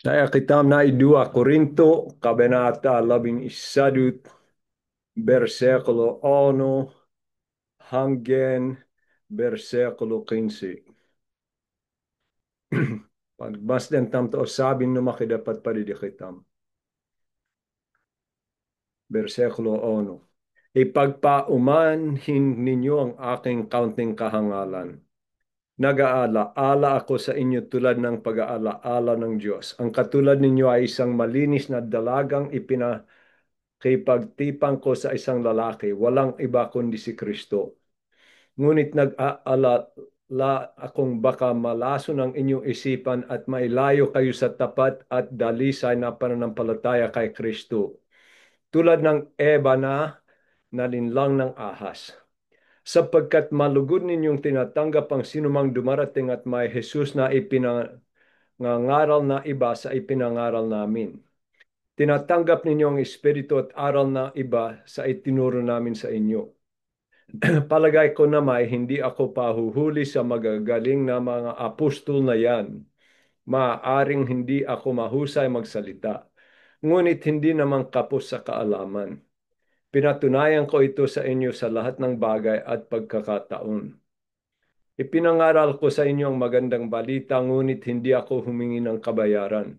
Saya kitam na 2 Korinto, Kabanata 11, versikulo 1 hanggang versikulo 15. Pagmasdan tam to sabing no makidapat pa di kitam. Versikulo 1. Ipagpaumanhin ninyo ang aking kaunting kahangalan. Nag-aala-ala ako sa inyo tulad ng pag-aala-ala ng Diyos. Ang katulad ninyo ay isang malinis na dalagang ipinakipagtipang ko sa isang lalaki. Walang iba kundi si Kristo. Ngunit nag-aalala akong baka malaso ng inyong isipan at mailayo kayo sa tapat at dalisay na pananampalataya kay Kristo. Tulad ng Eva na nalinlang ng ahas. Sapagkat malugod ninyong tinatanggap ang sinumang dumarating at may Jesus na ipinangaral na iba sa ipinangaral namin. Tinatanggap ninyo ang Espiritu at aral na iba sa itinuro namin sa inyo. Palagay ko na may hindi ako pahuhuli sa magagaling na mga apostol na yan. Maaaring hindi ako mahusay magsalita, ngunit hindi naman kapos sa kaalaman. Pinatunayan ko ito sa inyo sa lahat ng bagay at pagkakataon. Ipinangaral ko sa inyo ang magandang balita, ngunit hindi ako humingi ng kabayaran.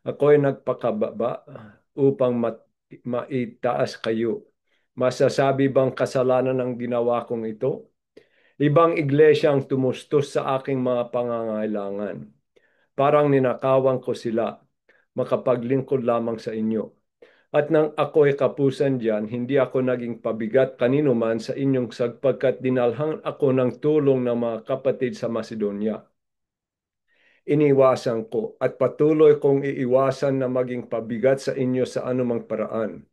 Ako ay nagpakababa upang maitaas kayo. Masasabi bang kasalanan ang ginawa kong ito? Ibang iglesia ang tumustos sa aking mga pangangailangan. Parang ninakawan ko sila, makapaglingkod lamang sa inyo. At nang ako'y kapusan diyan, hindi ako naging pabigat kanino man sa inyong sapagkat dinalhan ako ng tulong ng mga kapatid sa Macedonia. Iniwasan ko at patuloy kong iiwasan na maging pabigat sa inyo sa anumang paraan.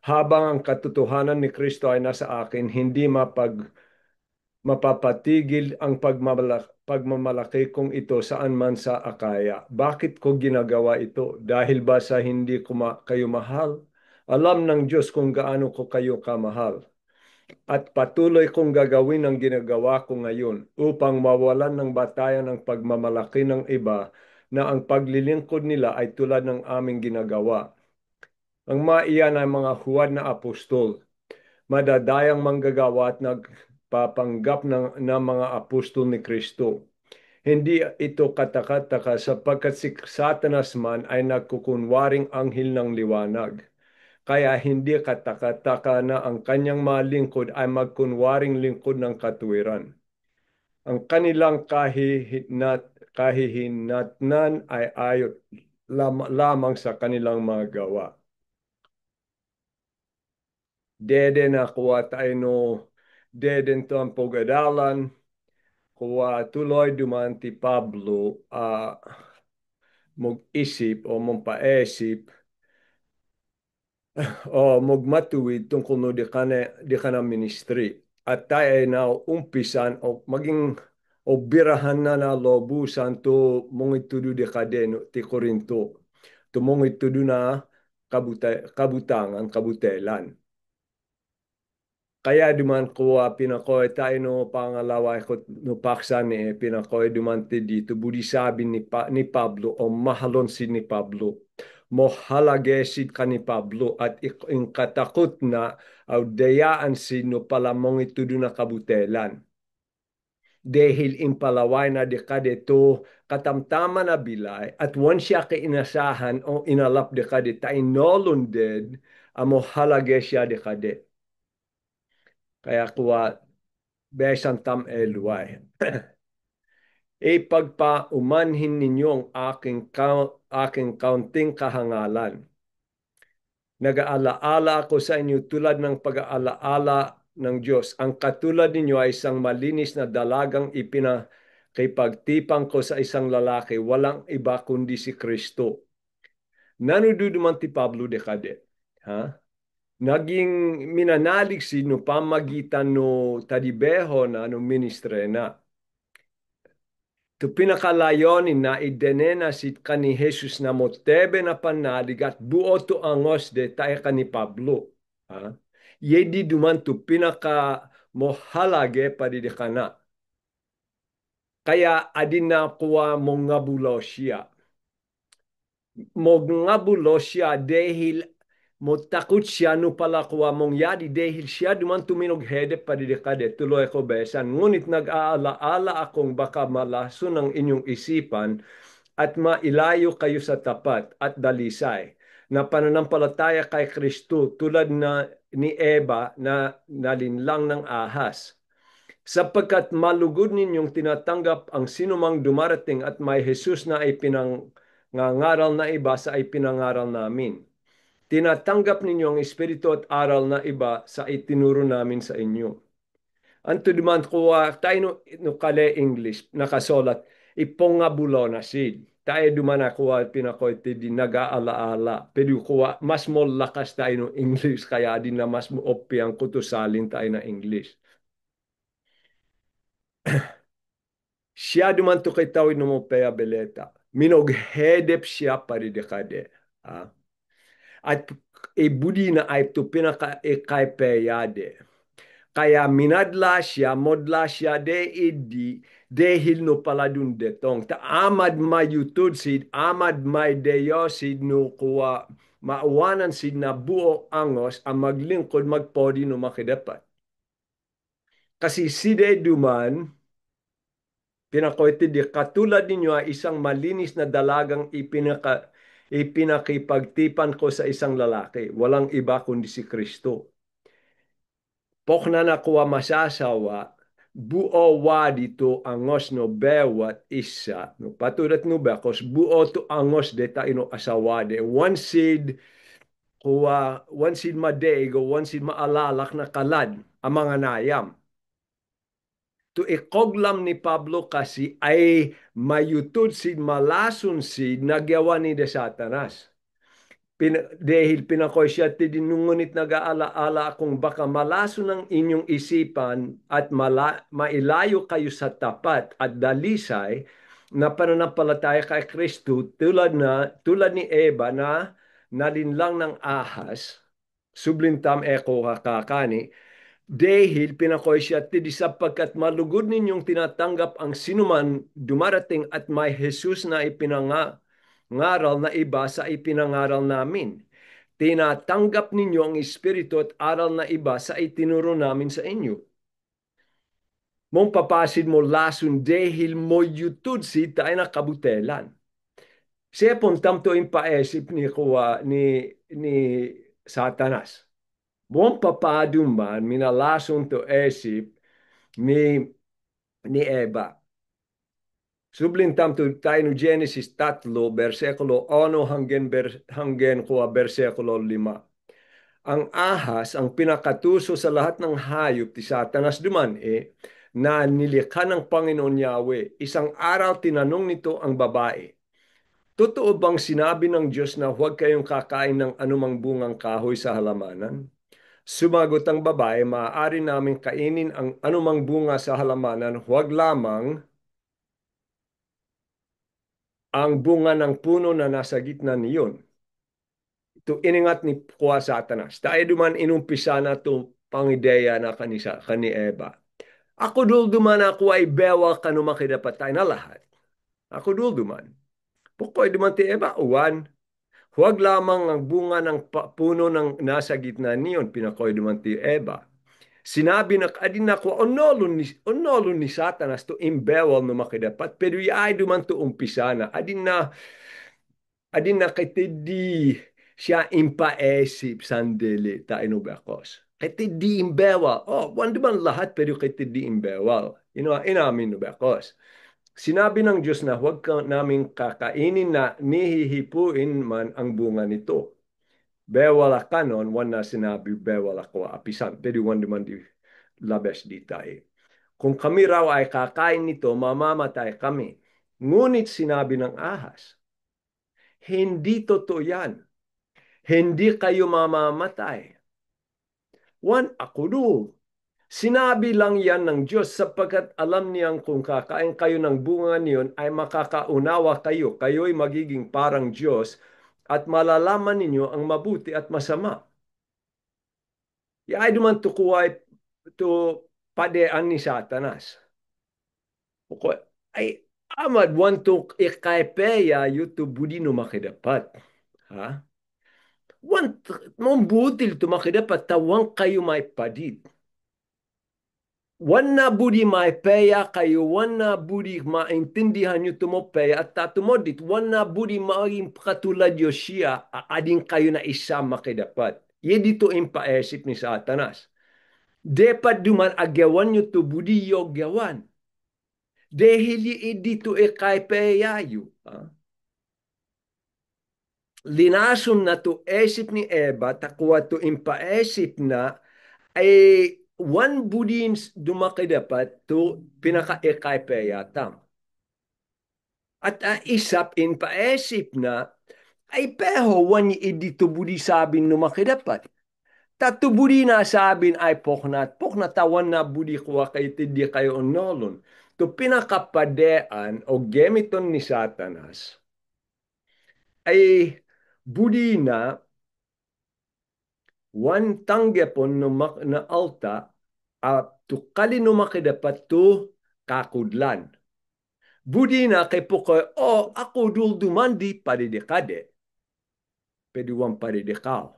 Habang ang katotohanan ni Kristo ay nasa akin, hindi mapapatigil ang pagmamalaki kong ito saan man sa Akaya. Bakit ko ginagawa ito? Dahil ba sa hindi ko kayo mahal? Alam ng Diyos kung gaano ko kayo kamahal. At patuloy kong gagawin ang ginagawa ko ngayon upang mawalan ng batayan ang pagmamalaki ng iba na ang paglilingkod nila ay tulad ng aming ginagawa. Ang maiyan ay mga huwad na apostol, madadayang manggagawa at nagpapanggap ng mga apostol ni Kristo. Hindi ito katakataka sapagkat si Satanas man ay nagkukunwaring anghel ng liwanag. Kaya hindi katakataka na ang kanyang mga lingkod ay magkunwaring lingkod ng katuwiran. Ang kanilang kahihinatnan ay ayot lamang sa kanilang mga gawa. Dede na kuha tayo no, deden to ang pag-adalan, kuha tuloy dumanti Pablo mag-isip o magpaisip o magmatuwid tungkol no di ka na ministry. At tayo ay na umpisan o maging o birahan na na lobusan to mong itudo di kadeno ti Korinto. Tumong itudo na kabutangan, kabutelan. Kaya duman ko pinakoy tayo no pangalawa ko no paksa ni pinakoy duman ti dito budi sabi ni Pablo o mahalon si ni Pablo mo halagesid ka ni Pablo at ing katakot na au dayaan si no palamong ito do na kabutelan dahil impalaway na de kadeto katamtama na bilay at once siya kainasahan o inalap de kadeta inolonded amo halagesya de kade kaya kuwa besan tam eluay. Ipagpaumanhin ninyo ang aking kaunting kahangalan. Nag-aalaala ako sa inyo tulad ng pag-aalaala ng Diyos. Ang katulad ninyo ay isang malinis na dalagang ipinakipagtipang ko sa isang lalaki. Walang iba kundi si Kristo. Nanududuman ti Pablo de Cade. Ha? Naging minanalig si no pamagitan no tadibeho na no ministre na. To pinakalayonin na idenena si kani Jesus na motebe na panalig at buo to angos de tayo kani Pablo. Ha? Yedi duman to pinaka mohalage padidikana. Kaya adin na kuwa mong nga siya. Mogngabulo siya dahil motakot siya no pala kuwa mong yadi dahil siya duman tuminog hede padidikade tuloy ko besan. Ngunit nag-aala-ala akong baka malaso ng inyong isipan at mailayo kayo sa tapat at dalisay na pananampalataya kay Kristo tulad na ni Eva na nalinlang ng ahas. Sapagkat malugod ninyong tinatanggap ang sinumang dumarating at may Jesus na ay pinangangaral na iba sa ay pinangaral namin. Tinatanggap ninyo ang espiritu at aral na iba sa itinuro namin sa inyo. Anto duman kuwa tayo no kale English nakasolat ipong nga bulo na sid. Tayo duman kuwa pinakoy di nag-aala-ala. Pero kuwa mas mo lakas tayo no English kaya di na mas mo opiang kutusalin tayo na English. Siya duman to kay tawid no mo pea beleta. Minog hedep siya paridekade. Ah. At ibudi na ay to pinaka ikay peyade. Kaya minadla siya, modla siya de idi, dehil no paladun detong. Ta amad mayutud sid, amad may deyo sid no kuwa mauwanan sid na buo angos ang maglingkod magpodi no makidapat. Kasi side duman, pinakoyti di katulad ninyo ay isang malinis na dalagang ipinakipagtipan ko sa isang lalaki. Walang iba kundi si Kristo. Pokna na kuwa masasawa, buo wa dito angos no bewat isa. No, patulat no bakos, buo to angos de taino asawa de. One seed madego, one seed maalalak na kalad, ang mga nayam. To ikoglam ni Pablo kasi ay mayutod sid malason sid nagyawa ni de Satanas. Dahil pinakoy siya ti dinungunit nag-aala-ala akong baka malaso ng inyong isipan at mailayo kayo sa tapat at dalisay na pananampalataya kay Kristo tulad ni Eva na nalinlang ng ahas sublintam eko kakakani dahil pinakoy siya ti sapagkat malugod ninyong tinatanggap ang sinuman dumarating at may Jesus na ipinangaral na iba sa ipinangaral namin. Tinatanggap ninyo ang espiritu at aral na iba sa itinuro namin sa inyo. Mong papasid mo lason dahil mo yutud si tayo na kabutelan. Siya puntam to impaesip ni Satanas. Mong papaduman minalason to esip ni Eva. Sublintam to tayo no Genesis 3, versikulo 1 hanggang kuwa versikulo 5. Ang ahas, ang pinakatuso sa lahat ng hayop ti Satanas duman na nilikha ng Panginoon Yahweh. Isang araw tinanong nito ang babae, totoo bang sinabi ng Diyos na huwag kayong kakain ng anumang bungang kahoy sa halamanan? Sumagot ang babae, maaari namin kainin ang anumang bunga sa halamanan, huwag lamang ang bunga ng puno na nasa gitna niyon. Ito iningat ni Kuwa Satanas. Tayo duman inumpisa na ito pangideya na kani Eva. Ako dul duman ako ay bewa kanu makidapat tayo na lahat. Ako dul duman. Pukoy duman ti Eva, uwan. Huwag lamang ang bunga ng puno ng nasa gitna niyon, pinakoy duman ti Eva. Sinabi na adin na ko onolon ni Satanas to imbewal no makidapat pero ay duman to umpisa na adin na kitidi siya impaesip sandali ta inubakos kitidi imbewal wan duman lahat pero kitidi imbewal inamin nubakos. Sinabi ng Diyos na huwag ka naming kakainin na nihihipuin man ang bunga nito. Bewala kanon, wan na sinabi bewala ko apisan. Pero wan naman di labes di tayo. Kung kami raw ay kakain nito, mamamatay kami. Ngunit sinabi ng ahas, hindi totoo yan. Hindi kayo mamamatay. Wan akudo. Sinabi lang yan ng Diyos sapagkat alam niyang kung kakain kayo ng bunga niyon ay makakaunawa kayo. Kayo'y magiging parang Diyos at malalaman ninyo ang mabuti at masama. Ay duman to kuway to padean ni Satanas. Ay Amad wanto ikaipeya yuto budi no makidapat. Ha? Want mambutil to makidapat tawang kayo may padit. Wana budi may peya kayo, wana budi maintindihan nyo tumopeya at tatumodit, wana budi maging katulad yo siya, ading kayo na isa makidapat. Ye dito impaesip ni Satanas. Dapat duman agawan nyo to budi yo gawan. Dahil dito kay peyayo. Linason na to esip ni Eva, takwa to impaesip na ay one budin dumakidapat to pinaka-ikay peyatam. At isap in paesip na ay peho wani idito budi sabin numakidapat. Tatu budi na sabin ay poknat tawan na budi kuwa kay tindi kayo onolon. To pinakapadean o gemiton ni Satanas ay budi na wan tanggepon na alta to kalino makidapat to kakudlan. Budi na kay pukoy, ako dul dumandi padidikade. Peduang padidikaw.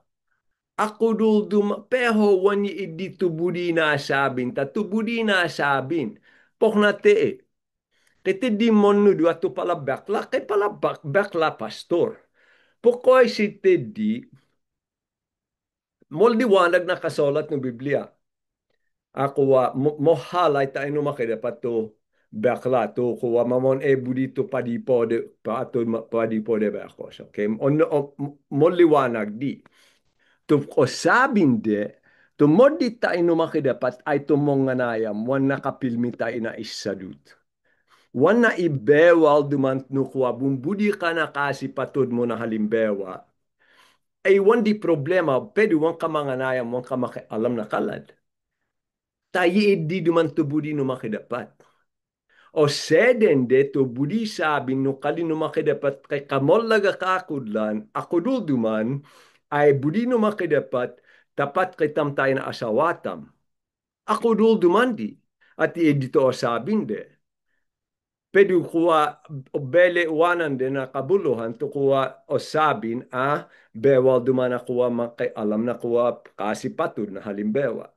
Ako dul peho wani idito budi na sabin, tatu budi na sabin. Pok na te. Kete di monudu ato pala bakla, kay pala bakla pastor. Pukoy si Teddy, moldiwanag na kasolat ng Biblia. Ako mohalay tayo numakidapat to bakla to kuwa mamon budito padipo de pato padipo de bakos. Okay? Moliwanag di. To ko sabin de to modi tayo numakidapat ay tumong nganayam wan nakapilmi tayo na isadut. Wan na ibewal dumant nukwa bumbudi ka na kasi patod mo na halimbewa. Ay wan di problema, pwede wan ka manganayam, wan ka alam na kalad. Tayo di duman to budi no makidapat. O seden de to budi sabi no kali no makidapat kay kamol laga kakudlan, ako duman ay budi no makidapat tapat kay tamtay na asawatam. Ako duman di. At dito o sabin de. Pwede kuha o bele wanan de na kabuluhan to kuha o sabin bewal duman na kuha alam na kuha kasi patud na halimbewa.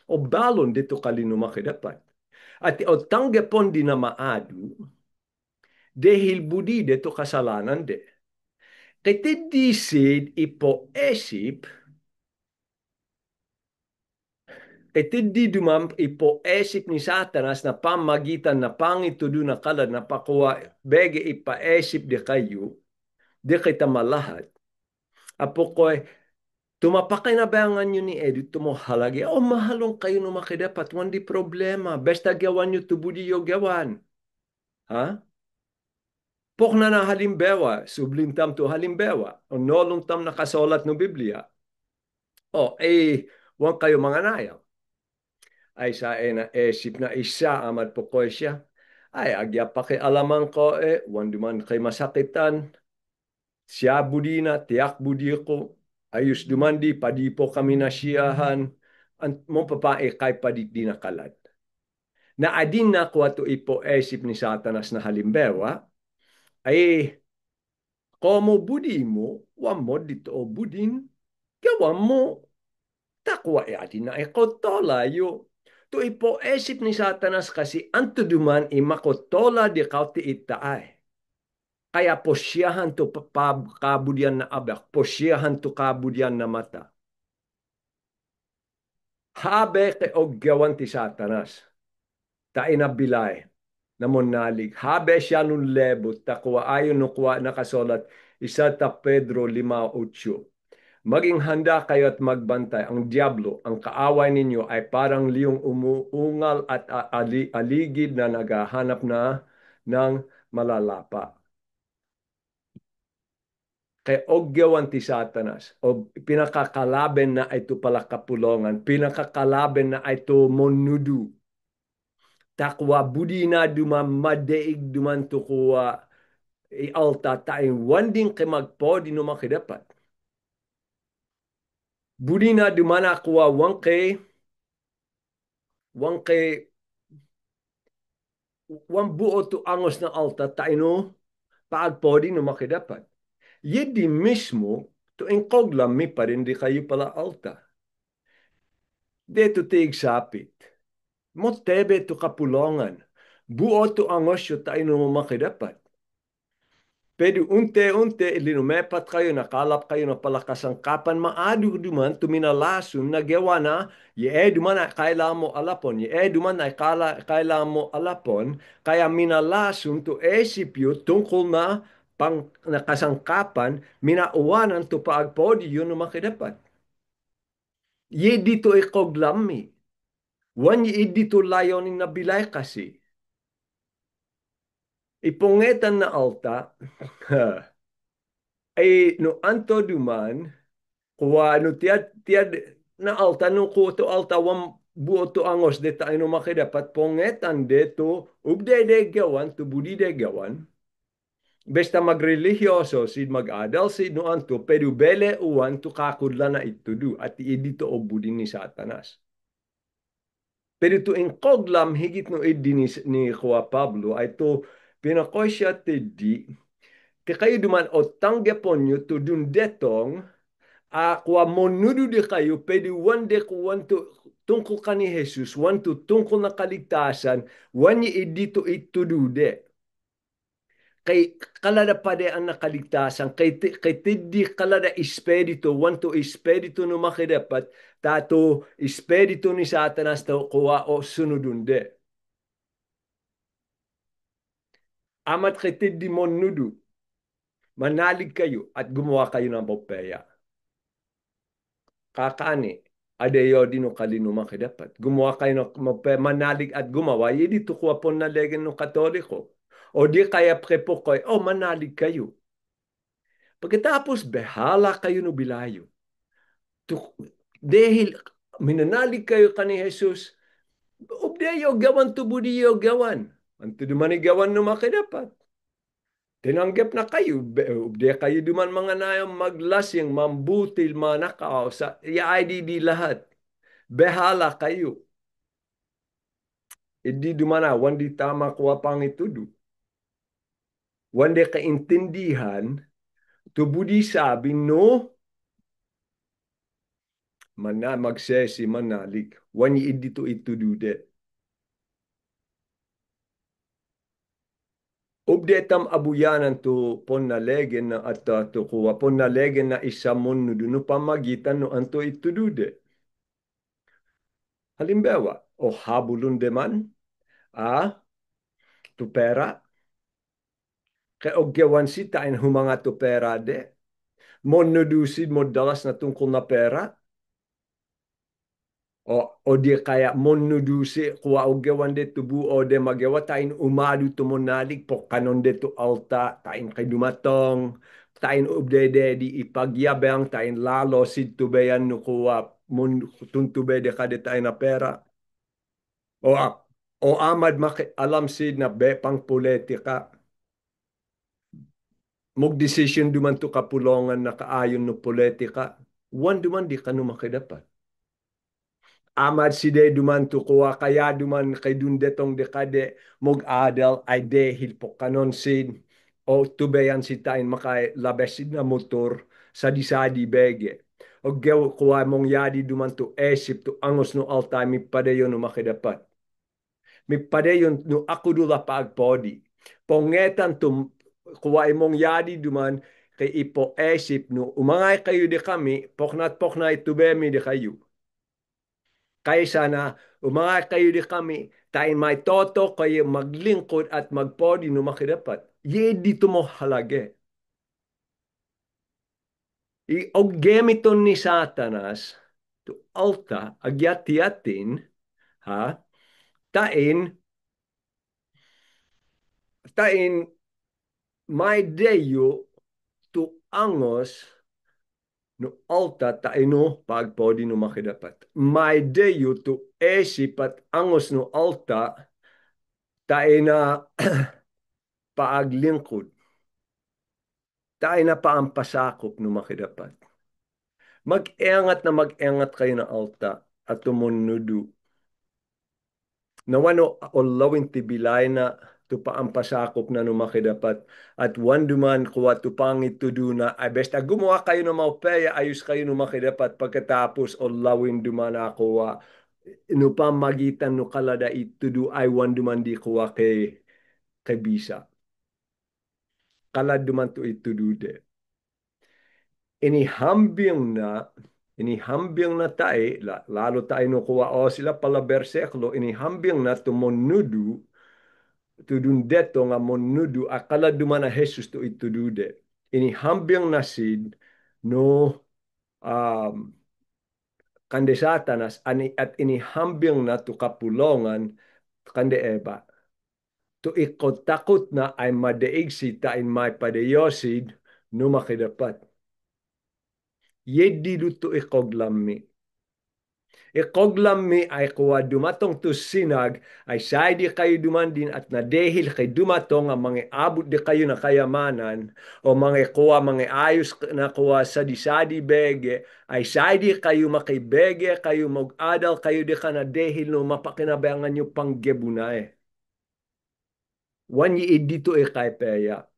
O balon dito kalino makidapat. At o tanggapon di na maadu, dahil budi dito kasalanan de. Kaya di sid ipo esip, kaya di dumam ipo esip ni Satanas na pamagitan na pangitudo na kalad na pakuha bege ipa esip de kayo, de kita malahat. Apo ko'y tumapakay na bayangan nyo ni Edith, tumuhalagi, mahalong kayo no makidapat, wandi problema, besta gawan nyo tubudi yo gawan. Ha? Pok na na halimbewa, sublintam to halimbewa, o nolong tam nakasolat no Biblia. Huwag kayo mga naya. Ay sa na esip na isa amad po ko siya. Ay, agya pakialaman ko wanduman kay masakitan. Siya budi na, tiyak budi ko. Ayos dumandi, padi po kami nasiyahan. Mo papae kay padi di nakalad. Na adin na ko ato ipo esip ni Satanas na halimbewa, ay komo budi mo, wamo dito o budin, gawa mo, takwa adin na ekotola yo. To ipo esip ni Satanas kasi anto duman imakotola di kauti itaay. Kaya posyahan to kabudian na abak, posyahan to kabudian na mata. Habe ke oggawan ti Satanas, ta inabilay, namon nalig. Habe siya nun lebot, takwa ayon no kuwa nakasulat, 1 Pedro 5:8. Maging handa kayo at magbantay. Ang diablo, ang kaaway ninyo ay parang liyong umuungal at aligid na naghahanap na ng malalapa. Kay ogyawan ti Satanas, o pinakakalaben na ito pala kapulongan, pinakakalaben na ito monudu. Takwa budi na dumamadeig duman to kuwa alta tayo wanding kay magpodi no makidapat. Budi na dumana kuwa wangke wan buo to angos na alta taino paagpodi no makidapat. Yedi mismo to inkoglam mi pa rin di kayo pala alta. Deto tig sapit. Mo tebe to kapulongan. Buo to angos yo taino makidapat. Pero unti-unti ilinumepat kayo, nakalap kayo na palakasangkapan, maadu duman, tuminalason, nagawa na, ye duman ay kailangan mo alapon, ye duman ay kailangan mo alapon, kaya minalason to esipyo tungkol na pang nakasangkapan, minauwanan to paagpodi yun no makidapat. Ye dito ikoglami. Wan ye dito layonin na bilay kasi. Ipungetan na alta, ay no anto duman, kuha no tiad na alta no ko to alta wam buo to angos de tayo no makidapat pongetan de to ubde de gawan to budi de gawan besta magrelihiyoso sid mag-adal sid no anto pero bele uwan to kakudla na itudu at idito o budi ni Satanas. Pero to inkoglam higit no idi ni Kuya Pablo ay to pinakoy siya te di kayo duman o tanggapon nyo to dun detong kwa monudo di kayo, pwede one day kung wanto tungkol ka ni Jesus, wanto tungkol na kaligtasan, wanya idito itudude. Kay kalada pa de ang nakaligtasan, kay tiddi kalada espiritu, wanto espiritu no makidapat, tato espiritu ni Satanas to kuwa o sunudunde. Amat kay tiddi monudo, manalig kayo at gumawa kayo ng popeya. Kakani, adeyo dino kalino makidapat. Gumawa kayo ng manalig at gumawa, hindi to kuha po na legen ng Katoliko. O di kaya prepo kayo, manalig kayo. Pagkatapos, behala kayo no bilayo. Dahil minanalig kayo ka ni Jesus, ubdeyo gawan to budiyo gawan. Anto duman gawan no makidapat. Tinanggap na kayo, ubde kayo duman mga nayang maglasing, mambutil, manakaw, sa IDD lahat. Behala kayo. Hindi dumana, wandi tama kuha pang itudo. Wandi kaintindihan, tubudi sabi, no, magsesi, manalig. Wani idito itudude. Ubdetam abuyanan to pon na legen na at to kuha pon na legen na isamon no no pamagitan no anto itudude. Halimbawa, o habulun deman, to pera, kaya ogyawan si tain humanga to pera de, monudusid mo dalas na tungkol na pera, o di kaya monudusi kuwa o gawan de tubu o de magawa tain umadu to monalig po kanon de to alta tain kay dumatong tain ubdede di ipagyabang tain lalo sid tubayan no kuwa mon tuntube de kade tain na pera o o amad alam sid na be pang politika mog decision duman to kapulongan na kaayon no politika wan duman di kanu makidapat amad si de duman to kuha kaya duman kay dundetong dekade mog adel ay dehil po kanon sin o tubayan si tain makay labesid na motor sa disadi bege o gew kuha mong yadi duman to esip to angos no all time padayon no makidapat mi padayon no ako dula pagpodi pongetan to kuha mong yadi duman kay ipo esip no umangay kayo de kami poknat tubemi de kayo kaysa na umanga kayo di kami, tayo may toto kayo maglingkod at magpodi no makidapat. Ye dito mo halage. Og gemiton ni Satanas, to alta, agyat-yatin, ha, tain, may deyo to angos no alta taino pagpodi no makidapat. May deyo to esipat angos no alta tayo na paaglingkod. Tayo na paampasakop no makidapat. Mag-engat na mag-engat kayo na alta at tumunudu. Nawano olawin ti bilay na tu ang pasakop na numakidapat at wan duman kuwa tu pang itudu na ay besta gumawa kayo ng maupeya ayos kayo numakidapat pagkatapos olawin duman ako inupang magitan no kalada itudu ay wan duman di kuwa kay bisa kalad duman tu itudu de inihambing na inihambing na tayo lalo tayo no kuwa o sila pala berseklo inihambing na tumunudu tudun deto nga monudu akala duman na Jesus to itudude. Inihambing nasid no um, kande Satanas at inihambing na to kapulongan kande Eva. To ikotakot na ay madeig sita in may padeyosid no makidapat. Yedi luto ikoglami. Ikoglam mi ay kuwa dumatong to sinag ay say di kayo duman din at nadehil kay dumatong ang mga abot di kayo na kayamanan o mga kuwa mga ayos na kuwa sa disadi bege ay say di kayo makibege kayo mag-adal kayo di ka na dehil no mapakinabangan nyo panggebunay. Wanyi dito kay peya.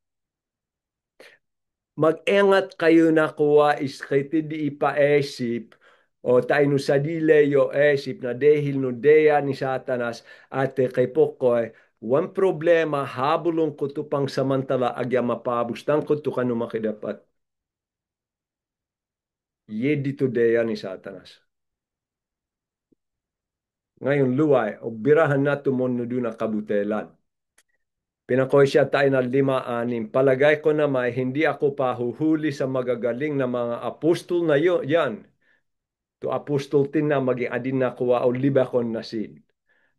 Mag-engat kayo na kuwa iskiti di ipaesip o tayo no sa dileyo esip na dehil no deya ni Satanas at kay Pokoy wan problema habulong ko to pang samantala agya mapabustang ko to kanu makidapat ye dito deya ni Satanas ngayon luway o birahan na tumon no na kabutelan pinakoy siya tayo na 5-6 palagay ko na may hindi ako pahuhuli sa magagaling na mga apostol na yan to apostol tin na magi adin na kuwa o liba kon nasid.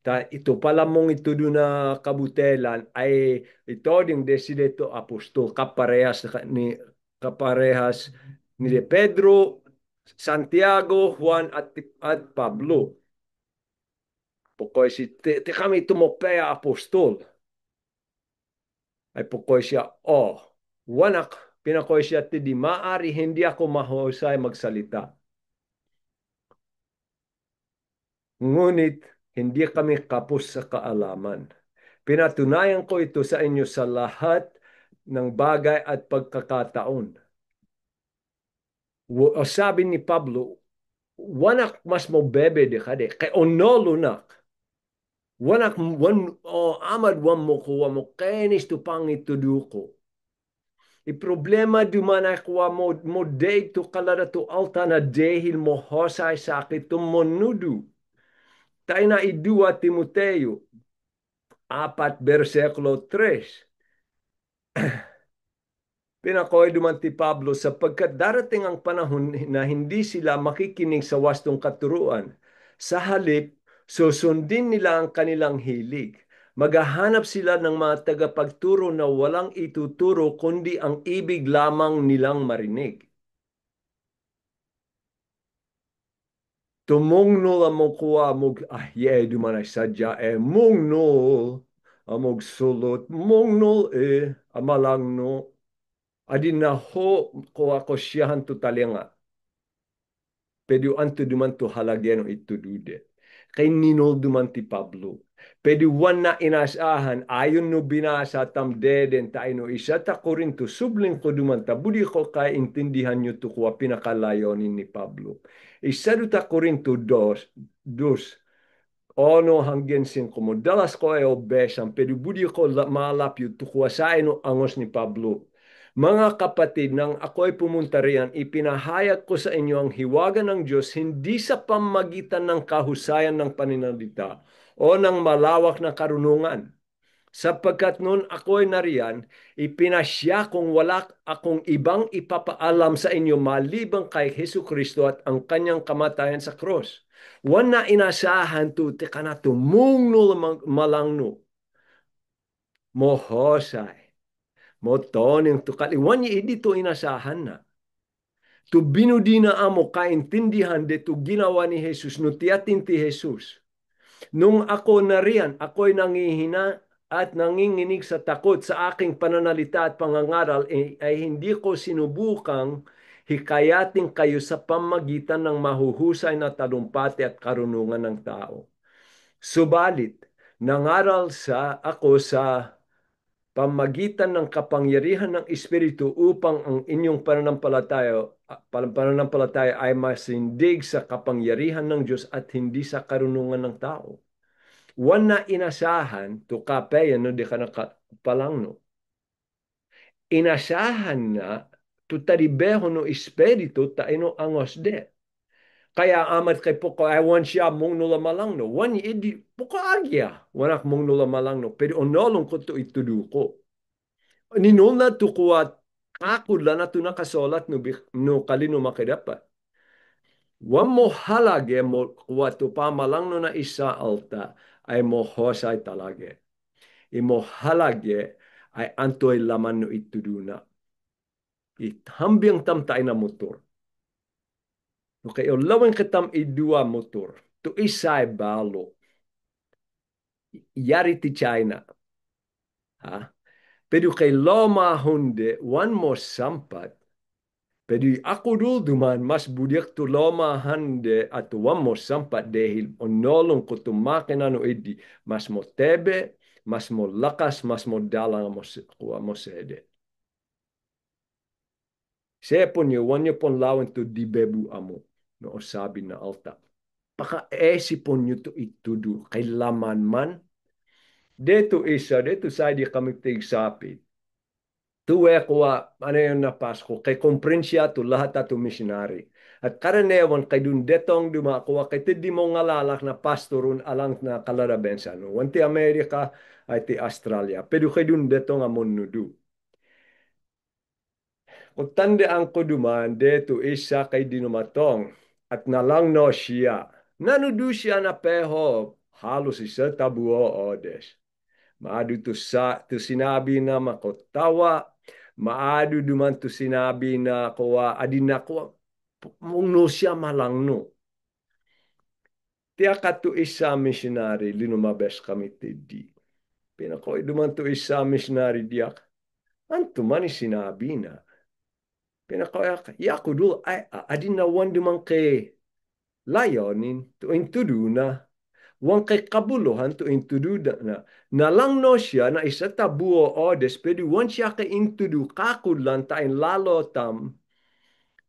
Ta ito pala mong ito doon na kabutelan ay ito ding deside to apostol kaparehas ni de Pedro, Santiago, Juan at Pablo. Pukoy si te kami tumopea apostol. Ay pukoy siya, wanak, pinakoy siya, di maari hindi ako mahusay magsalita. Ngunit hindi kami kapos sa kaalaman. Pinatunayan ko ito sa inyo sa lahat ng bagay at pagkakataon. Sabi ni Pablo, wanak mas mo bebe de kade, kay onolo nak. Wanak amad wan mo kuwa mo kenis tu pangituduko. I problema duman ay kuwa mo day tu kalada tu alta na dehil mo hosay sakit tu monudu. Tayo na idua Timoteo 4:3. Pinakoy duman ti Pablo sapagkat darating ang panahon na hindi sila makikinig sa wastong katuruan. Sa halip, susundin nila ang kanilang hilig. Maghahanap sila ng mga tagapagturo na walang ituturo kundi ang ibig lamang nilang marinig. Tumungnol among kuwa amog duman ay sadya mungnol amog sulot mungnol amalangno adin na ho ko ako siyahan to talinga. Pwede anto duman to halagyan ito dude. Kay ninol duman ti Pablo. Pwede wan na inasahan ayon no binasa tamdeden tayo no isa ta Korinto subling ko duman ta budi ko kay intindihan nyo to kuwa pinakalayonin ni Pablo. Isa ta Korinto 2 ono hanggen sin ko mo dalas ko ay obesan pero budi ko malapyo to kuwa sa no angos ni Pablo. Mga kapatid, nang ako'y pumunta riyan, ipinahayag ko sa inyo ang hiwaga ng Diyos hindi sa pamagitan ng kahusayan ng paninalita o ng malawak na karunungan. Sapagkat noon ako'y nariyan, ipinasya kung wala akong ibang ipapaalam sa inyo malibang kay Hesu Kristo at ang kanyang kamatayan sa cross. Wan na inasahan to, teka na to, mungno malangno, mohosay. Motoning to kaliwan niya dito inasahan na. To binudina amo kaintindihan de to ginawa ni Jesus, no tiyatin ti Jesus. Nung ako nariyan, ako'y nangihina at nanginginig sa takot sa aking pananalita at pangangaral, ay hindi ko sinubukang hikayatin kayo sa pamagitan ng mahuhusay na talumpati at karunungan ng tao. Subalit, Nangaral ako sa pamagitan ng kapangyarihan ng Espiritu upang ang inyong pananampalataya ay masindig sa kapangyarihan ng Diyos at hindi sa karunungan ng tao. Wan na inasahan to kapeyan no di ka nakapalang no. Inasahan na to taribeho no Espiritu ta ino angos de. Kaya amat kay poko ay wan siya mong nula malang no. Wan idi poko agya. Wanak mong nula malang no. Pero onolong ko to ituduko. Ninul na to kuat akula na to nakasolat no kalino makidapat. Wan mo halage mo kuat to pamalang no na isa alta ay mo hosay talage. Imo halage ay antoy laman no ituduna. Ithambiang tam tayo na motor. Okay, o lawang kitam idua motor. To isay balo. Yari ti China. Ha? Pero kay loma hunde, one mo sampat. Pero ako dul duman, mas budiak to loma hande at one mo sampat dahil onolong ko tumakin ano edi. Mas mo tebe, mas mo lakas, mas mo dalang mo sede. Sepon niyo, wanyo pon lawan to dibebu amo. No sabi na alta. Paka-esipon nyo to itudo. Kay laman man. Dito sa di kami tigsapit. Tuwe ko ano yung napasko. Kay komprensya to lahat ato missionary. At karanewan kay dun detong dumakuha. Kay tidi mo ngalalak na pastorun alang na kalarabensa. No? Wanti Amerika ay ti Australia. Pero kay dun detong amon nudu. Kung tandaan ko duman, deto isa kay dinumatong at nalang no siya. Nanudu siya na peho, halos isa tabuo odes. Maadu to sinabi na makotawa, maadu duman to sinabi na kuwa adin na kuwa, mong no siya malang no. Tiya ka to isa missionary, linumabes kami tidi. Pinakoy duman to isa missionary diyak. Anto man sinabi na. Pinakayak, yaku dulu ay adin na wan dumang kay layonin to intudu na wan kay kabuluhan to intudu na nalang no siya na isa tabuo odes pwede wan siya kay intudu kakulan tain lalo tam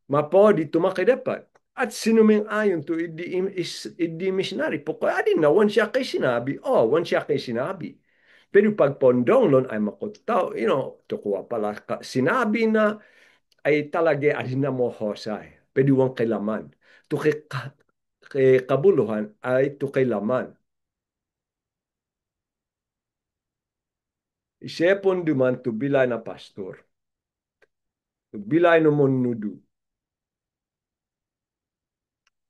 mapodi tumakidapat at sinuming ayon to idi missionary poko adin na wan siya kay sinabi wan siya kay sinabi pero pag pondong lon ay makotaw to kuwa pala sinabi na ay talaga alin na mo hosay. Pwede wang kailaman. To kay kabuluhan ay to kailaman. Isepon duman to bilay na pastor. To bilay no monudu.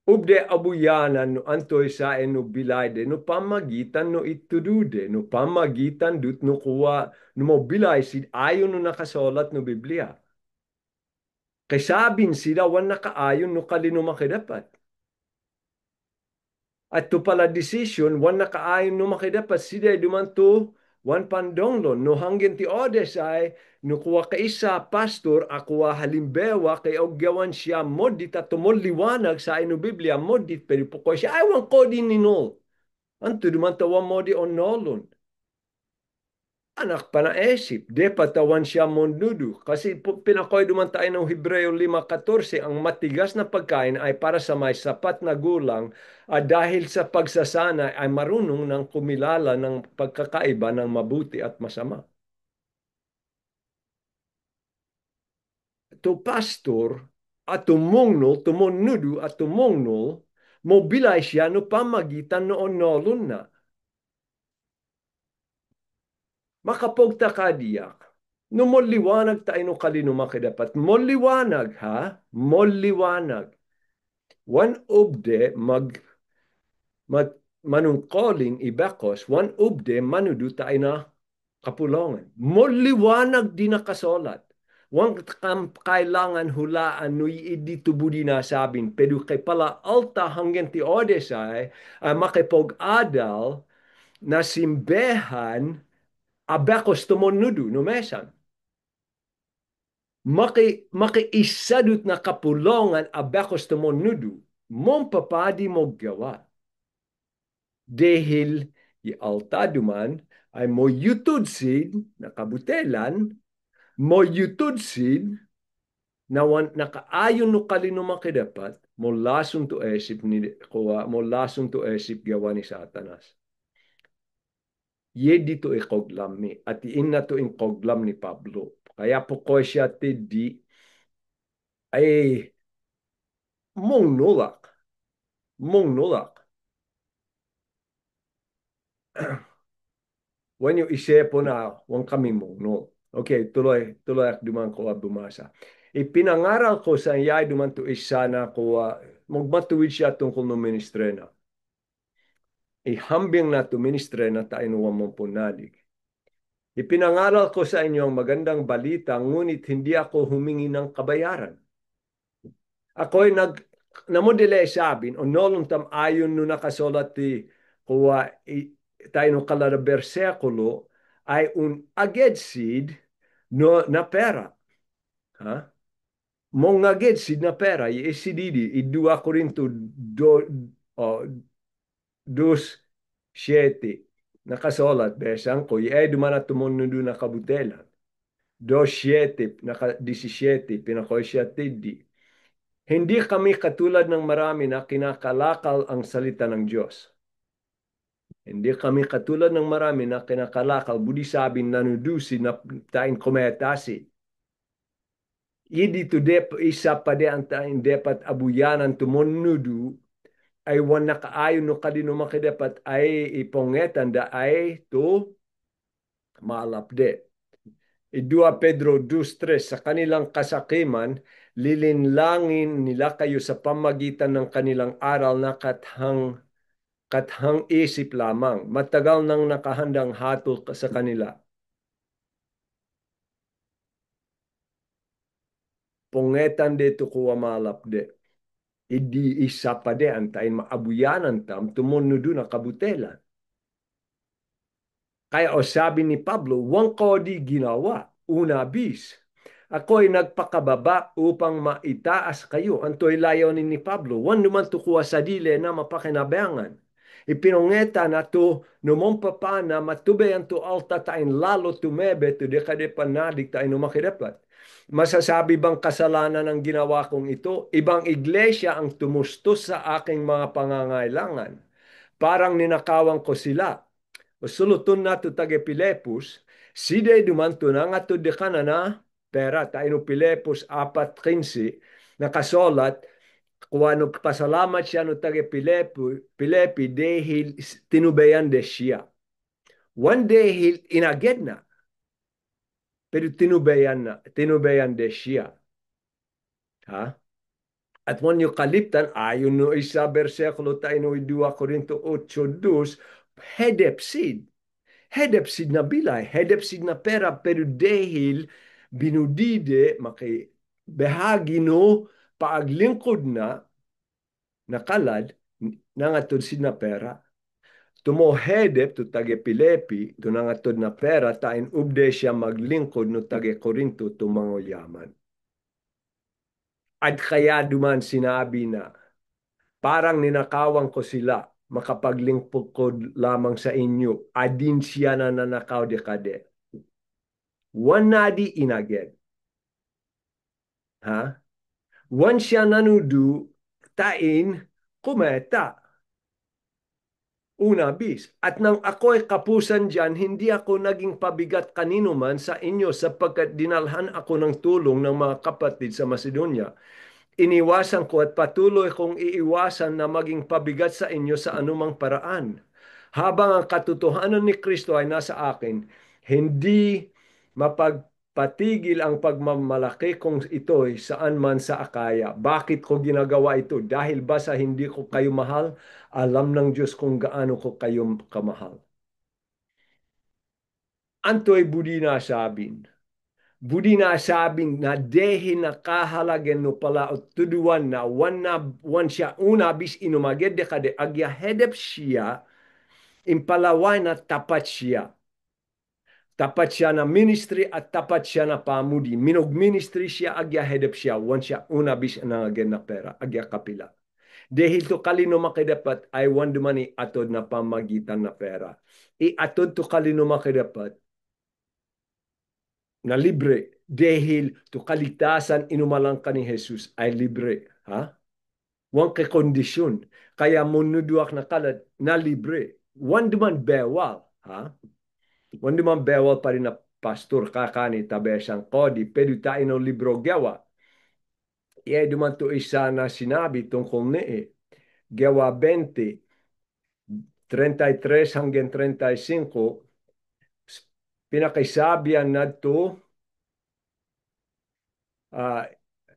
Ubde abuyanan no antoy sa no bilay de no pamagitan no itudude no pamagitan dut no kuwa no mo bilay sid ayon no nakasolat no Biblia. Kay sabin sila wan nakaayon no kalino makidapat. At to pala decision, wan nakaayon no makidapat sida dumanto, wan pandonglon, no hanggen ti odes ay, no kuwa ka isa pastor, akuwa halimbewa, kay ogyawan siya modit at tumol liwanag sa ino Biblia, modit, pero po siya, ay wan ko din ninol. Anto dumanto wan modi onolon. Anak pa na esip, de patawan siya mondudu. Kasi pinakoy duman tayo ng Hebreo 5:14, ang matigas na pagkain ay para sa may sapat na gulang at dahil sa pagsasana ay marunong ng kumilala ng pagkakaiba ng mabuti at masama. To pastor at tumungnol, tumunudu at tumungnol, mobilay siya no pamagitan noon nolon na. Makapogta ka diyak. No mo liwanag tayo no kalino makidapat. Mo liwanag ha? Mo liwanag. One ubde manungkoling ibakos, one ubde manudu tayo na kapulongan. Mo liwanag di nakasolat. Wan kailangan hulaan no idi tubudi na sabin. Pero kay pala alta hanggang ti odesay makipog-adal na simbehan abakos tumunudu no mesan. Makiisadut na kapulongan abakos tumunudu. Mong papadi mo gawa. Dahil Ialta duman ay mo yutudsid na kabutelan, mo yutudsid na nakaayon no kalinuma kedapat, mo lason to esip ni kuwa, mo lason to esip gawa ni Satanas. Ye dito ikoglam mi, at iin na to ikoglam ni Pablo. Kaya po ko siya di ay mong nulak. Mong nulak. When you isepo na, wang kami mong no. Okay, tuloy ak duman ko bumasa. Ipinangaral ko sa iyay duman to isa na ko magmatuwid siya tungkol no ministrena. Ihambing na to ministrena tayo nuwang mong punalig. Ipinangaral ko sa inyo ang magandang balita, ngunit hindi ako humingi ng kabayaran. Ako'y namodele sabin, o nolong tam ayon no nakasulat ti kuwa tayo no kalada bersekulo, ay un agedsid no na pera. Ha? Mong agedsid na pera, isididi, idua Korinto oh, 2:7. Nakasulat, besang ko, dumana tumunudo na kabutelan. 2:7, naka 17, pinakoy siya tiddi. Hindi kami katulad ng marami na kinakalakal ang salita ng Diyos. Hindi kami katulad ng marami na kinakalakal, budi sabin nanudusi na tain kumetasi. Idi to isa pa de ang tain depat abuyanan tumunudu ay wan nakaayon no kadino makidapat ay ipongetan da ay to malapde. 2 Pedro 2:3, sa kanilang kasakiman, lilinlangin nila kayo sa pamagitan ng kanilang aral na kathang isip lamang. Matagal nang nakahandang hatol sa kanila. Pongetan dito kuwa malapde. Idi isa pa de antayin maabuyanan tam tumunudo na kabutelan. Kaya o sabi ni Pablo, wang ko di ginawa, una bis. Ako'y nagpakababa upang maitaas kayo. Anto'y layonin ni Pablo, wan naman tukuha sa dile na mapakinabangan. Ipinongeta na to, numong papa na matubayan to alta tain lalo tumebe to dekade panadig tain numakidapat. Masasabi bang kasalanan ng ginawa kong ito? Ibang iglesia ang tumustos sa aking mga pangangailangan. Parang ninakawan ko sila. Sulutun na to tage Pilepus, side dumanto na nga to dekana na pera, tayo Pilepus 4:15, nakasolat, kuano pasalamat siya no tage Pilepi dahil tinubayan de siya. One day inaged na, pero tinubayan de siya. Ha? At when yung kaliptan, ayon no isa bersekulo tayo no 2 Korinto 8:2, hedepsid. Hedepsid na bilay, hedepsid na pera, pero dahil binudide, bahagi no paaglingkod na nakalad, nangatod sid na pera. Tumo hedep to tage Pilepi, to nangatod na pera, tain ubde siya maglingkod no tage Korinto tumango yaman. At kaya duman sinabi na, parang ninakawan ko sila, makapaglingkod lamang sa inyo, adin siya na nanakaw de kade. Wan nadi inaged. Ha? Wan siya nanudu tain kumeta. Una bis. At nang ako'y kapusan dyan, hindi ako naging pabigat kanino man sa inyo sapagkat dinalhan ako ng tulong ng mga kapatid sa Macedonia. Iniwasan ko at patuloy kong iiwasan na maging pabigat sa inyo sa anumang paraan. Habang ang katotohanan ni Kristo ay nasa akin, hindi mapagpatigil ang pagmamalaki kong ito'y saan man sa Akaya. Bakit ko ginagawa ito? Dahil ba sa hindi ko kayo mahal? Alam ng Diyos kung gaano ko kayo kamahal. Anto'y budi na sabin. Budi na sabing na dehi na kahalagen no pala o tuduan na wan siya una bis inumaged de kade agya hedep siya impalaway na tapat siya. Tapat siya na ministry at tapat siya na pamudi. Minog ministry siya agya hedep siya wan siya una bis na agya na pera agya kapila. Dahil to kalino makidapat ay wan dumani atod na pamagitan na pera. Atod to kalino makidapat na libre. Dahil to kaligtasan inumalang ka ni Jesus ay libre. Ha? Wan kay kondisyon. Kaya munuduak na kalad na libre. Wan duman bewal. Ha? Wan duman bewal pa rin na pastor kakani tabesang kodi. Pero tayo no libro gawa. Iya duman to isa na sinabi tungkol ni gawa 20, 33 hanggang 35, pinakaisabihan na to uh,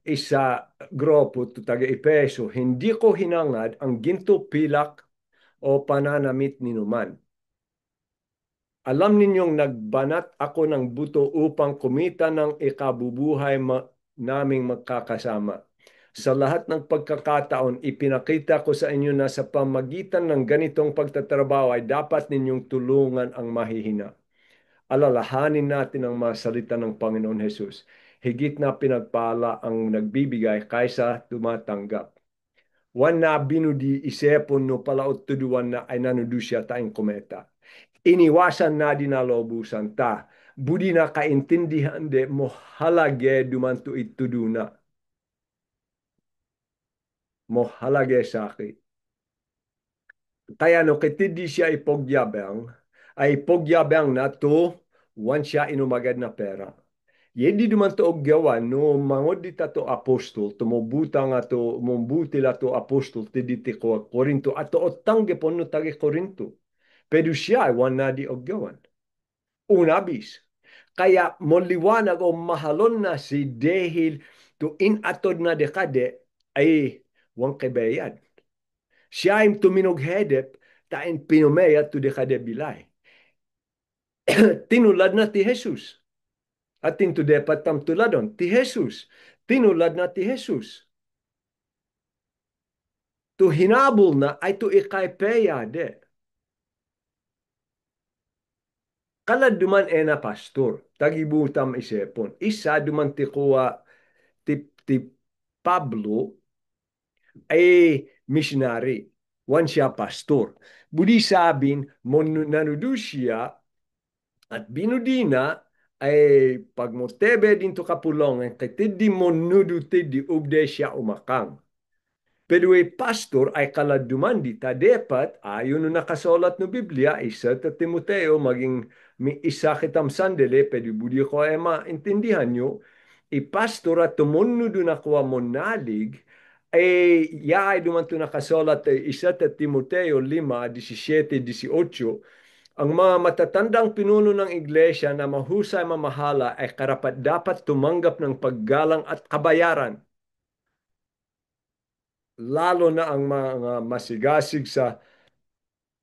isa grupo to taga Epeso, hindi ko hinangad ang ginto pilak o pananamit ninuman. Alam ninyong nagbanat ako ng buto upang kumita ng ikabubuhay naming magkakasama. Sa lahat ng pagkakataon, ipinakita ko sa inyo na sa pamagitan ng ganitong pagtatrabaho ay dapat ninyong tulungan ang mahihina. Alalahanin natin ang mga salita ng Panginoon Jesus. Higit na pinagpala ang nagbibigay kaysa tumatanggap. Wan na binudi isepon no palaot tuduan na ay nanudu siya tayong kometa. Iniwasan na dinalobusan ta. Budi na kaintindihan de mo halage dumanto itudu na. Mo halage sakit. Kaya no kitidi siya ay pogyabang na to wan siya inumagad na pera. Yedi duman to og gawan no mangod di tato apostol tumubuta nga to mumbuti la to apostol ti diti ko Korinto ato otangge pon no tagi Korinto. Pero siya wan na di og gawan. Unabis. Kaya moliwanag o mahalon na si dehil to inatod na dekade ay wang kebayad. Siya im tuminughedep tain pinumeya to dekade bilay. Tinulad na ti Jesus. At into dapat tam tuladon ti Jesus. Tinulad na ti Jesus. To hinabol na ay to ikaypeya de. Kalad duman ena pastor. Tagibutam isepon. Isa duman ti kuwa ti Pablo ay missionary. Wan siya pastor. Budi sabin, nanudu siya at binudina ay pagmotebe dinto kapulongan kay tidi monudu tidi ubde siya umakang. Pero ay pastor ay kaladuman di ta dapat ayon no nakasulat no Biblia isa ta Timoteo maging isa kitam sandali pero budi ko ay maintindihan nyo pastor at tumunudu na kuwa monalig ay duman to nakasulat ay isa ta Timoteo 5:17-18. Ang mga matatandang pinuno ng iglesia na mahusay mamahala ay karapat dapat tumanggap ng paggalang at kabayaran. Lalo na ang mga masigasig sa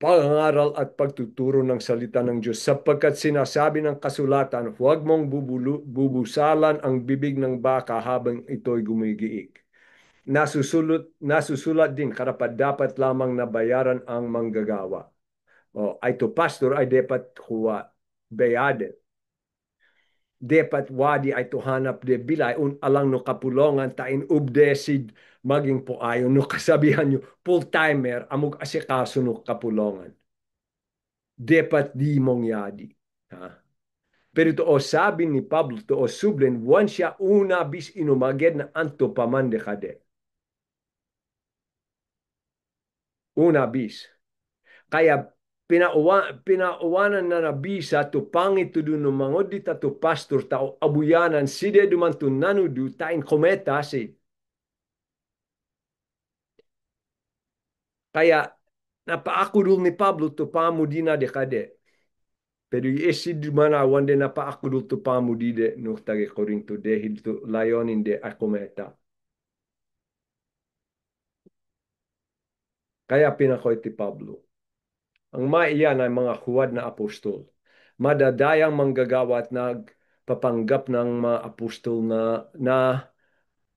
pangaral at pagtuturo ng salita ng Diyos. Sapagkat sinasabi ng kasulatan, huwag mong bubusalan ang bibig ng baka habang ito'y gumigiik. Nasusulat din, karapat dapat lamang na bayaran ang manggagawa. Ay to pastor ay dapat kuwa bayade. Dapat wadi ay to hanap de bilay un alang no kapulongan tain ubdesid maging po ayon no kasabihan nyo full-timer amog asikaso no kapulongan. Dapat di mong yadi. Ha? Pero to o sabi ni Pablo to o sublen wan siya una bis inumaged na anto pamande kade. Una bis. Kaya pinauwanan na nabisa to pangit to dun mangod di ta to pastor tao abuyanan side duman to nanudu tain kometa si. Kaya napaakudul ni Pablo to pamudina de kade. Pero isi dumana wande napaakudul to pamudide no tage Korinto dehil to layonin de akometa. Kaya pinakoy ti Pablo. Ang maiyan ay mga huwad na apostol. Madadayang manggagawa at nagpapanggap ng mga apostol na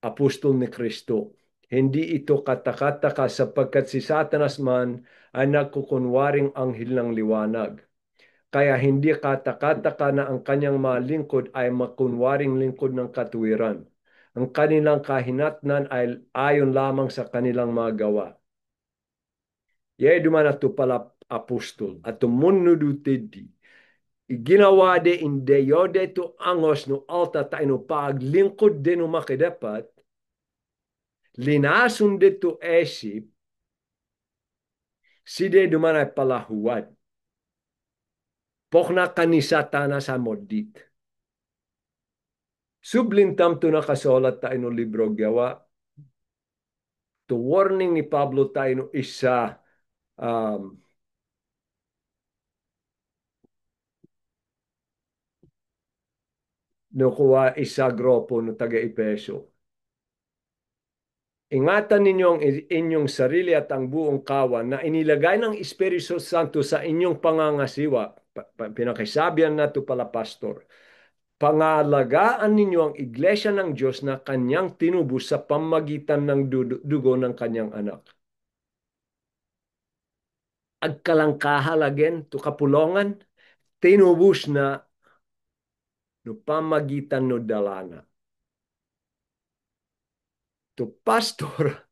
apostol ni Kristo. Hindi ito katakataka sapagkat si Satanas man ay nagkukunwaring anghel ng liwanag. Kaya hindi katakataka na ang kanyang mga lingkod ay makunwaring lingkod ng katuwiran. Ang kanilang kahinatnan ay ayon lamang sa kanilang mga gawa. Yay duman at pala apostol at tumunudu tedi. Iginawa de inde yode to angos no alta tayo no paglingkod de no makidapat, linasun de to esip, side duman ay palahuad. Pokna kanisata na sa modit. Sublintam to nakasulat tayo no libro gawa. To warning ni Pablo tayo no isa um, no kuha isa grupo no taga-Epeso. Ingatan ninyo ang inyong sarili at ang buong kawan na inilagay ng Espiritu Santo sa inyong pangangasiwa. Pinakasabihan na to pala, pastor. Pangalagaan ninyo ang iglesia ng Diyos na kanyang tinubos sa pamagitan ng dugo ng kanyang anak. Agkalangkahalagen to kapulongan, tinubos na no pamagitan no dalana. To pastor,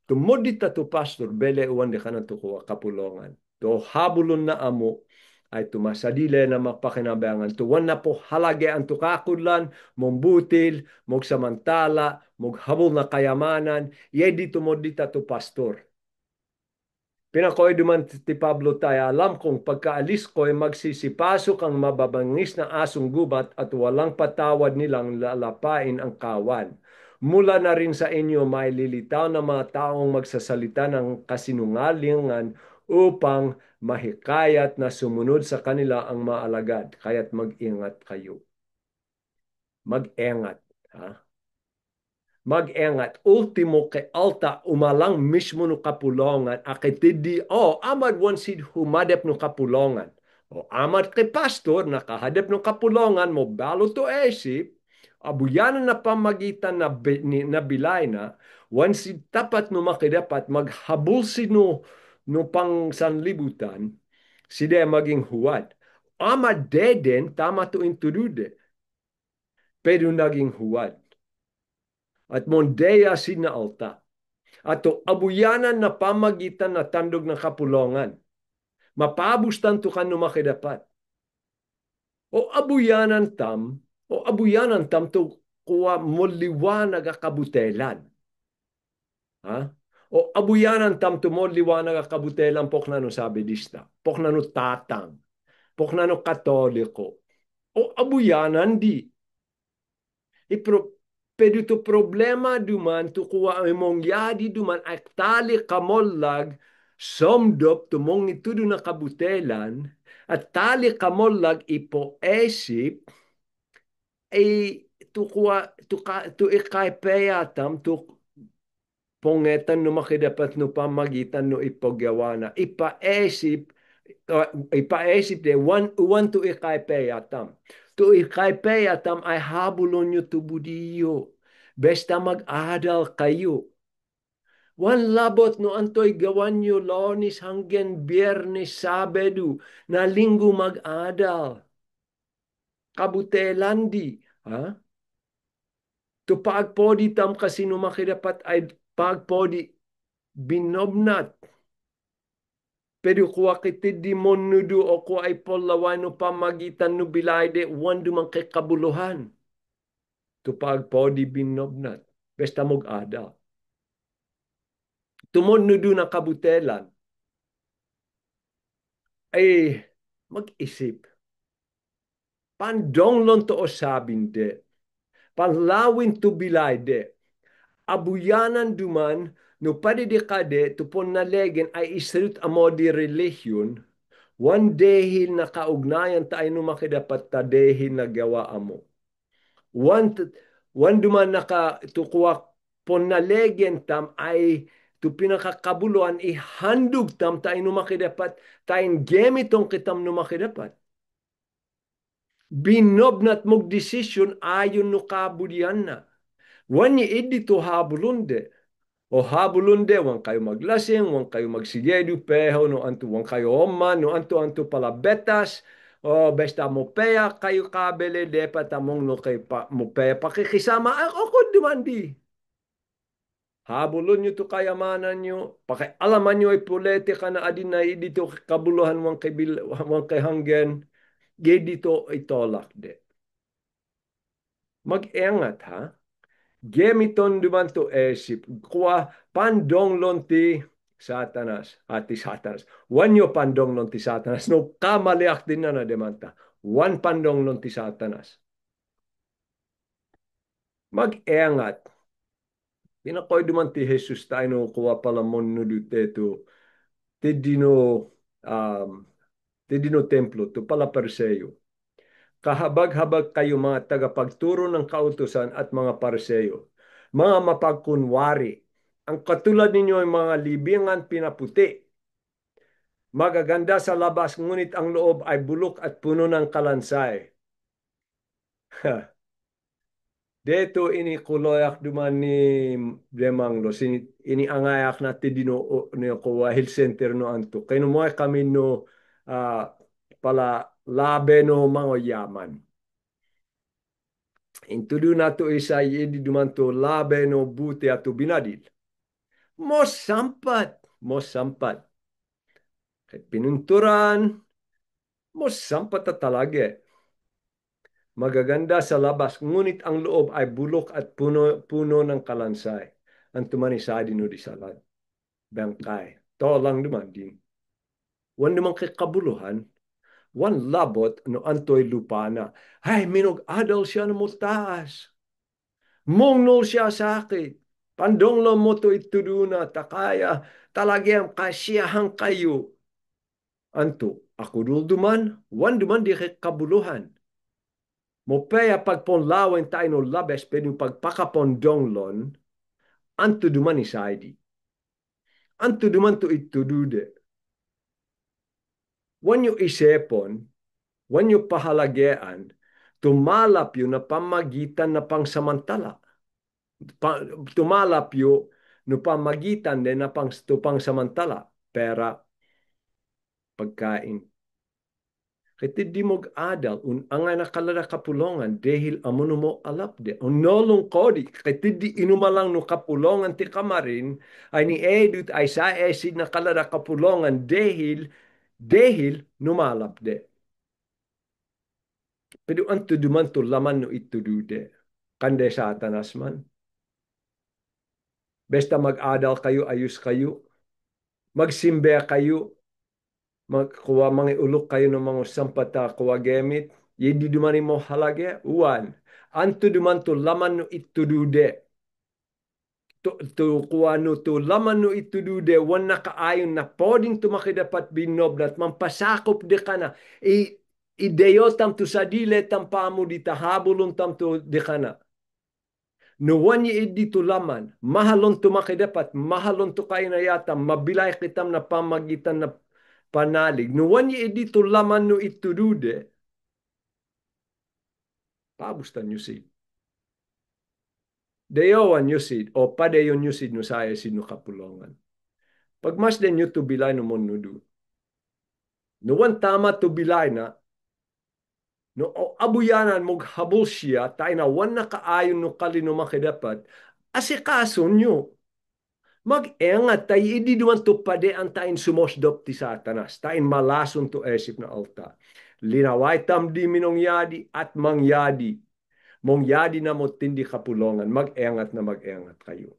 tumodita to pastor, bele uwan de kanan to kuwa kapulongan. To habulon na amo, ay tumasadile na mapakinabangan. Tuwan na po halage ang tukakudlan, mong butil, mong samantala, mong habol na kayamanan, yay dito mo dita to pastor. Pinakoy duman ti Pablo tayo, alam kong pagkaalis ko ay magsisipasok ang mababangis na asong gubat at walang patawad nilang lalapain ang kawan. Mula na rin sa inyo may lilitaw na mga taong magsasalita ng kasinungalingan upang mahikayat na sumunod sa kanila ang maalagad. Kaya't mag-ingat kayo. Mag-engat. Ha? Mag-engat. Ultimo kay alta umalang mismo no kapulongan. Akitidi, amad wansid humadep no kapulongan. Amad kay pastor, nakahadep no kapulongan mo balo to esip, abuyanan na pamagitan na bilay na, wansid tapat no makidapat, maghabol no pang sanlibutan, sida maging huwad. Amad deden, tama to intudude, pero naging huwad at mondeya sina alta. Ato abuyanan na pamagitan na tandog ng kapulongan. Mapabustan to kan makidapat. O abuyanan tam to kuwa moliwanag kabutelan. Ha? O abuyanan tam to moliwanag kabutelan pok na no sabi dista. Pok na no tatang. Pok na no katoliko. O abuyanan di. Pero to problema duman to kuwa imong yadi duman ay tali kamollag somdop tumong itudo na kabutelan at tali kamollag ipo esip ay to kuwa to ikay peyatam to pongetan no makidapat no pamagitan no ipagawana ipaesip ipaesip de one to ikay peyatam to ikay peyatam ay habulon nyo to budiyo besta mag-adal kayo. Wan labot no antoy gawan nyo Lunes hanggang Biyernes, Sabado na linggo mag-adal. Kabutelandi. Ha? To pagpodi tam kasi no makidapat ay pagpodi binobnat. Pero kuwa kitid di mon nudu o kuwa ay polawan no pamagitan no bilay de wan dumang kay kabuluhan. To pagpodi binobnat. Besta mag-adal. Tumon nudu na kabutelan. Ay mag-isip. Pandonglon to o sabin de. Panlawin to bilay de. Abuyanan duman no padidikade tupon na legen ay isrit amodi religion. One dehil na kaugnayan tayo no makidapat ta dehil na gawa amo. One duman naka tukuwa pon na legen tam ay tu pinakakabuluan ihandog tam tayo no makidapat tayo gemitong kitam no makidapat. Binobnat mog desisyon ayon no kabudyan na. Wanya idi to habulunde. O habulunde, wang kayo maglasing, wang kayo magsigedu peho, no anto wang kayo oman, no anto pala betas, Oh, basta mo peya kayo kabele dapat among no kay pa, mo peya pakikisama ako dumandi. Habulon nyo to kayamanan nyo. Pakialaman nyo ay politika na adin na dito kabuluhan wang kay hanggen. Ge dito itolak de. Mag-engat ha. Gemiton duman to esip. Kuha pandong lonti Satanas. Ati Satanas. Wanyo pandong lonti Satanas. No kamaliak din na demanta. Wan pandong lonti Satanas. Mag-engat. Pinakoy duman ti Jesus tayo no kuha pala mon no duteto. Tidino um, Tidino templo to pala Parseyo. Kahabag-habag kayo mga tagapagturo ng kautusan at mga Parseyo. Mga mapagkunwari. Ang katulad ninyo ay mga libingan pinaputi. Magaganda sa labas, ngunit ang loob ay bulok at puno ng kalansay. Deto ini kuloyak duman ni Demanglo. Ini angayak na tidino ni ko health center no anto. Kaya mo kami no pala labe no mga yaman. Intudu na to isa yedi dumanto labe no buti ato binadil. Mo sampat. Kay pinunturan, mo sampat at talage. Magaganda sa labas, ngunit ang loob ay bulok at puno ng kalansay. Ang tumanisadi no di salad. Bangkay. To lang duman din. Wan naman kay kabuluhan. Wan labot no antoy lupana. Hay, minog adal siya no mo taas. Mongnol siya sakit. Pandong lo mo to ituduna takaya talagang kasiyahang kayo. Anto, ako duman, wan duman di kabuluhan. Mo paya pagponlawen tayo no labes pedong pagpakapondonglon, anto duman isaidi. Anto duman to itudude. Wanyo isepon, wanyo pahalagean, tumalap yun na pamagitan na pangsamantala. Tumalap yun no pamagitan din na pangsamantala. Pera, pagkain. Kaya di mo adal, angay na kalada kapulongan, dahil amuno mo alap de. Nolong kodi, kaya di inumalang no kapulongan ti kamarin, ay ni edut ay sa esid na kalada kapulongan, dahil numalap de. Pero anto duman to laman no itudude. Kande Satanas man. Basta mag-adal kayo, ayos kayo. Magsimbe kayo, magkuha mga ulok kayo ng mga sampata kuha gamit. Yedi dumani mo halage, uwan. Anto duman to laman no itudude. To kuha no to laman no itudude, wan na kaayon na poding tumakidapat binoblat, mampasakop de ka na. Ideyotam to sa dile tam pamo di tahabulon tam to de ka na. No wanya dito laman, mahalon tumakidapat, mahalon to kayo na yata, mabilay kitam na pamagitan na panalig. No wanya dito laman no itudude, pabustan nyo si. Dayawan nyo si, o padayon nyo si no saya si no kapulongan. Pagmas den nyo to bilay no mon nudu. No wan tama to bilay na, no abuyanan mog habol siya, tayo na wan na kaayon no kalino makidapat, asikaso nyo. Mag-engat tayo, hindi duman to pade ang tayin sumosdop ti Satanas. Tayin malason to esip na alta. Linaway tam di minong yadi at mangyadi. Mong yadi na mo tindi kapulongan. Mag-engat na mag-engat kayo.